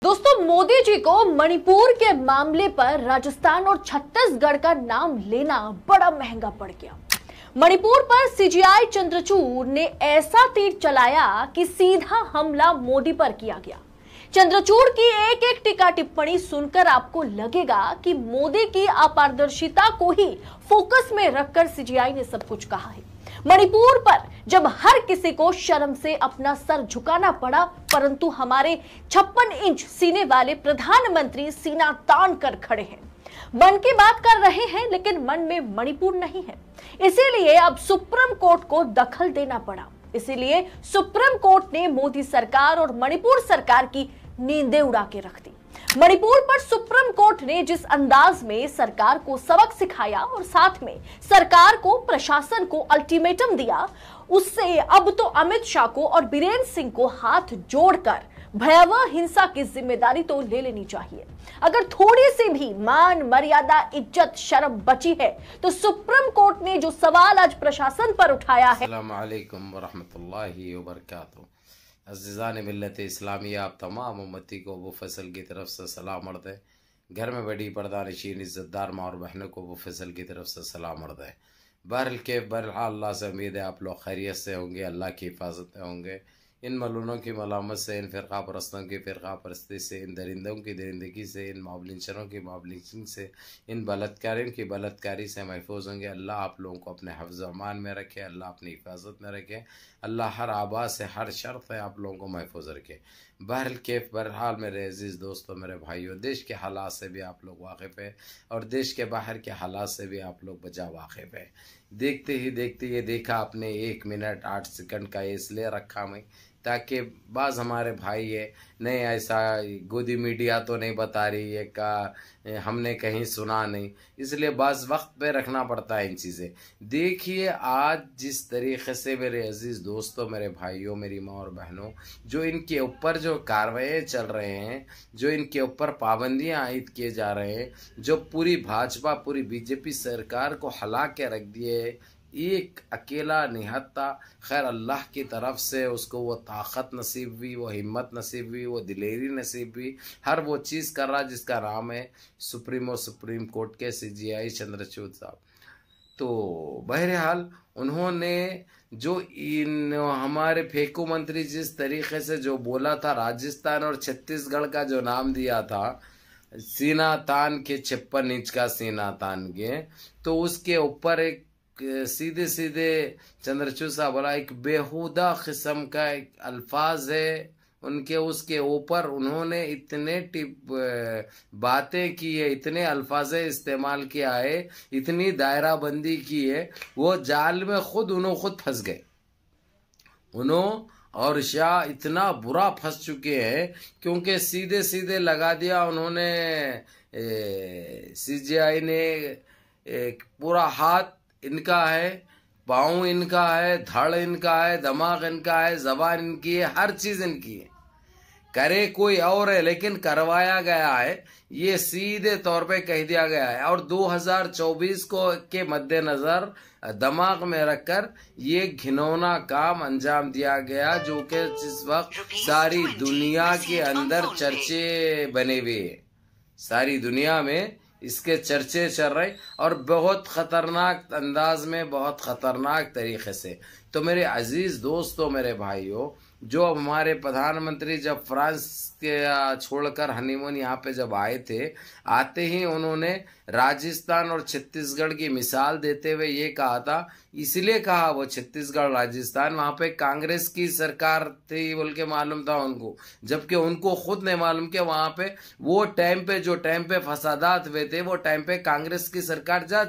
दोस्तों, मोदी जी को मणिपुर के मामले पर राजस्थान और छत्तीसगढ़ का नाम लेना बड़ा महंगा पड़ गया। मणिपुर पर सीजीआई चंद्रचूड़ ने ऐसा तीर चलाया कि सीधा हमला मोदी पर किया गया। चंद्रचूड़ की एक एक टीका टिप्पणी सुनकर आपको लगेगा कि मोदी की अपारदर्शिता को ही फोकस में रखकर सीजीआई ने सब कुछ कहा है। मणिपुर पर जब हर किसी को शर्म से अपना सर झुकाना पड़ा, परंतु हमारे 56 इंच सीने वाले प्रधानमंत्री सीना तान कर खड़े हैं। मन की बात कर रहे हैं, लेकिन मन में मणिपुर नहीं है। इसीलिए अब सुप्रीम कोर्ट को दखल देना पड़ा। इसीलिए सुप्रीम कोर्ट ने मोदी सरकार और मणिपुर सरकार की नींदें उड़ा के रख दी। मणिपुर पर सुप्रीम कोर्ट ने जिस अंदाज में सरकार को सबक सिखाया और साथ में सरकार को, प्रशासन को अल्टीमेटम दिया, उससे अब तो अमित शाह को और बीरेंद्र सिंह को हाथ जोड़कर भयावह हिंसा की जिम्मेदारी तो ले लेनी चाहिए। अगर थोड़ी सी भी मान, मर्यादा, इज्जत, शर्म बची है तो सुप्रीम कोर्ट ने जो सवाल आज प्रशासन पर उठाया है। अस्सलाम वालेकुम वरहमतुल्लाहि वबरकातुहू। अज़ीज़ान मिल्लत इस्लामिया, आप तमाम उम्मती को वो फैसल की तरफ से सलाम अर्ज़ है। घर में बड़ी पर्दानशीन इज़्ज़तदार माँ और बहनों को वो फैसल की तरफ से सलाम अर्ज़ है। बहरहाल अल्लाह से उम्मीद है आप लोग खैरियत से होंगे, अल्लाह की हिफाजत में होंगे। इन मलूनों की मलामत से, इन फ़िरक़ा परस्तों की फ़िरक़ा परस्ती से, इन दरिंदों की दरिंदगी से, इन मावलिंचरों की मावलिंचिंग से, इन बलात्कारियों की बलात्कारी से महफूज होंगे। अल्लाह आप लोगों को अपने हफ्ज़ अमान में रखे, अल्लाह अपनी हिफाजत में रखे, अल्लाह हर आबा से, हर शर से आप लोगों को महफूज रखे। बहरहाल मेरे अजीज़ दोस्तों, मेरे भाइयों, देश के हालात से भी आप लोग वाकिफ़ है और देश के बाहर के हालात से भी आप लोग बजा वाकिफ़ है। देखते ही देखते ये देखा आपने 1 मिनट 8 सेकंड का इसलिए रखा मैं ताकि बाज़ हमारे भाई है नहीं, ऐसा गोदी मीडिया तो नहीं बता रही है का हमने कहीं सुना नहीं, इसलिए बाज़ वक्त पे रखना पड़ता है इन चीज़ें। देखिए आज जिस तरीक़े से मेरे अजीज़ दोस्तों, मेरे भाइयों, मेरी माँ और बहनों, जो इनके ऊपर जो कार्रवाई चल रहे हैं, जो इनके ऊपर पाबंदियाँ आयद किए जा रहे हैं, जो पूरी भाजपा, पूरी बीजेपी सरकार को हिला के रख दिए, एक अकेला निहत्ता, खैर अल्लाह की तरफ से उसको वो ताकत नसीब हुई, वो हिम्मत नसीब हुई, वो दिलेरी नसीब हुई, हर वो चीज़ कर रहा जिसका नाम है सुप्रीम कोर्ट के सीजीआई चंद्रचूड़ साहब। तो बहरहाल उन्होंने जो इन हमारे फेंकू मंत्री जिस तरीके से जो बोला था, राजस्थान और छत्तीसगढ़ का जो नाम दिया था, सीना तान के 56 इंच का सीना तान के, तो उसके ऊपर एक सीधे सीधे चंद्रचूड़ साहब बोला, एक बेहुदा किस्म का एक अल्फाज है उनके, उसके ऊपर उन्होंने इतने बातें की है, इतने अल्फाज इस्तेमाल किया है, इतनी दायरा बंदी की है, वो जाल में उन्होंने खुद फंस गए। और शाह इतना बुरा फंस चुके हैं क्योंकि सीधे सीधे लगा दिया उन्होंने। सीजीआई ने एक पूरा हाथ इनका है, पाँव इनका है, धड़ इनका है, दिमाग इनका है, जबान इनकी है, हर चीज इनकी है। करे कोई और है लेकिन करवाया गया है, ये सीधे तौर पे कह दिया गया है। और 2024 को के मद्देनजर दिमाग में रखकर ये घिनौना काम अंजाम दिया गया, जो कि जिस वक्त सारी दुनिया के अंदर चर्चे बने हुए हैं, सारी दुनिया में इसके चर्चे चल रहे और बहुत खतरनाक अंदाज में, बहुत खतरनाक तरीके से। तो मेरे अजीज दोस्तों, मेरे भाइयों, जो हमारे प्रधानमंत्री जब फ्रांस के छोड़कर हनीमून यहाँ पे जब आए थे, आते ही उन्होंने राजस्थान और छत्तीसगढ़ की मिसाल देते हुए ये कहा था, इसलिए कहा वो छत्तीसगढ़ राजस्थान, वहाँ पे कांग्रेस की सरकार थी बोल के मालूम था उनको, जबकि उनको खुद नहीं मालूम कि वहाँ पे वो टाइम पे जो टाइम पे फसादात हुए थे, वो टाइम पे कांग्रेस की सरकार जा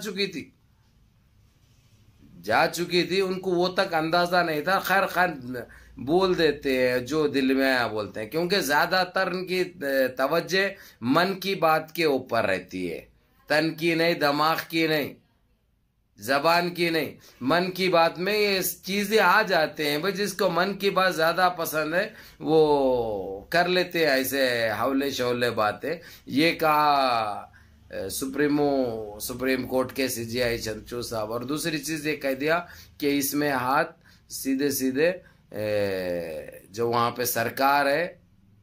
चुकी थी, उनको वो तक अंदाजा नहीं था। खैर बोल देते हैं जो दिल में आया बोलते हैं, क्योंकि ज्यादातर उनकी तवज्जो मन की बात के ऊपर रहती है, तन की नहीं, दिमाग की नहीं, जबान की नहीं, मन की बात में ये चीजें आ जाते हैं। भाई जिसको मन की बात ज्यादा पसंद है वो कर लेते हैं ऐसे हौले शौले बातें। ये कहा सुप्रीम कोर्ट के सीजीआई चंद्रचूड़ साहब। और दूसरी चीज ये कह दिया कि इसमें हाथ सीधे सीधे जो वहां पे सरकार है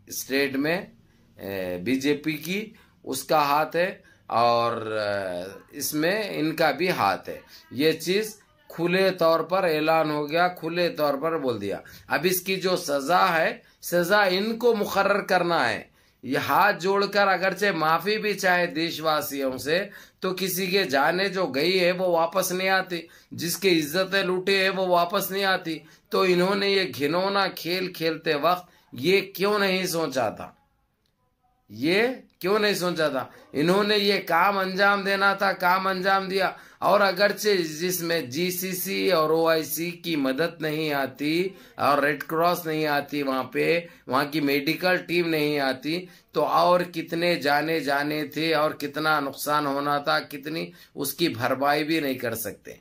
स्टेट में, बीजेपी की, उसका हाथ है और इसमें इनका भी हाथ है। ये चीज खुले तौर पर ऐलान हो गया, खुले तौर पर बोल दिया। अब इसकी जो सजा है, सजा इनको मुकर्रर करना है। ये हाथ जोड़कर अगरचे माफी भी चाहे देशवासियों से, तो किसी के जाने जो गई है वो वापस नहीं आती, जिसकी इज्जतें लूटी है वो वापस नहीं आती। तो इन्होंने ये घिनौना खेल खेलते वक्त ये क्यों नहीं सोचा था, ये क्यों नहीं सोचा था? इन्होंने ये काम अंजाम देना था, काम अंजाम दिया। और अगरचे जिसमें जीसीसी और ओआईसी की मदद नहीं आती और रेड क्रॉस नहीं आती, वहां की मेडिकल टीम नहीं आती, तो और कितने जाने थे और कितना नुकसान होना था, कितनी उसकी भरपाई भी नहीं कर सकते।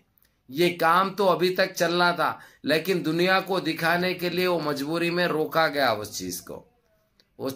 ये काम तो अभी तक चलना था, लेकिन दुनिया को दिखाने के लिए वो मजबूरी में रोका गया। उस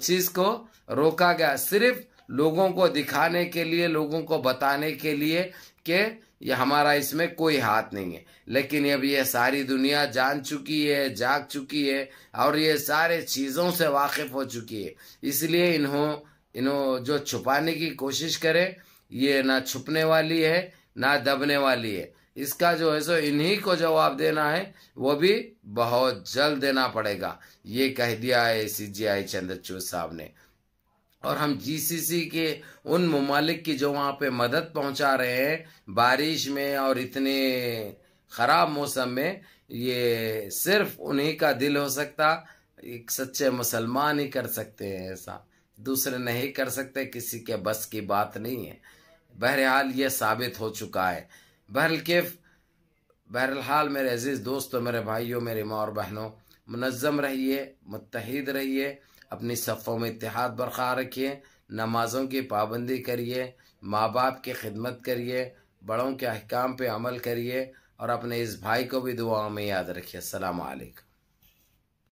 चीज को रोका गया सिर्फ लोगों को दिखाने के लिए, लोगों को बताने के लिए कि ये हमारा इसमें कोई हाथ नहीं है। लेकिन अब ये सारी दुनिया जान चुकी है, जाग चुकी है और ये सारे चीजों से वाकिफ हो चुकी है। इसलिए इन्हों जो छुपाने की कोशिश करे, ये ना छुपने वाली है ना दबने वाली है। इसका जो है सो इन्हीं को जवाब देना है, वो भी बहुत जल्द देना पड़ेगा। ये कह दिया है सीजीआई चंद्रचूड़ साहब ने। और हम जीसीसी के उन ममालिक की जो वहां पे मदद पहुंचा रहे हैं बारिश में और इतने खराब मौसम में, ये सिर्फ उन्हीं का दिल हो सकता। एक सच्चे मुसलमान ही कर सकते हैं ऐसा, दूसरे नहीं कर सकते, किसी के बस की बात नहीं है। बहरहाल ये साबित हो चुका है। बहरहाल मेरे अजीज दोस्तों, मेरे भाइयों, मेरी माँ और बहनों, मुनज़्ज़म रहिए, मुत्तहिद रहिए, अपनी सफ़ों में इत्तेहाद बरकरार रखिए, नमाज़ों की पाबंदी करिए, माँ बाप की खिदमत करिए, बड़ों के अहकाम पे अमल करिए और अपने इस भाई को भी दुआ में याद रखिए। अस्सलाम वालेकुम।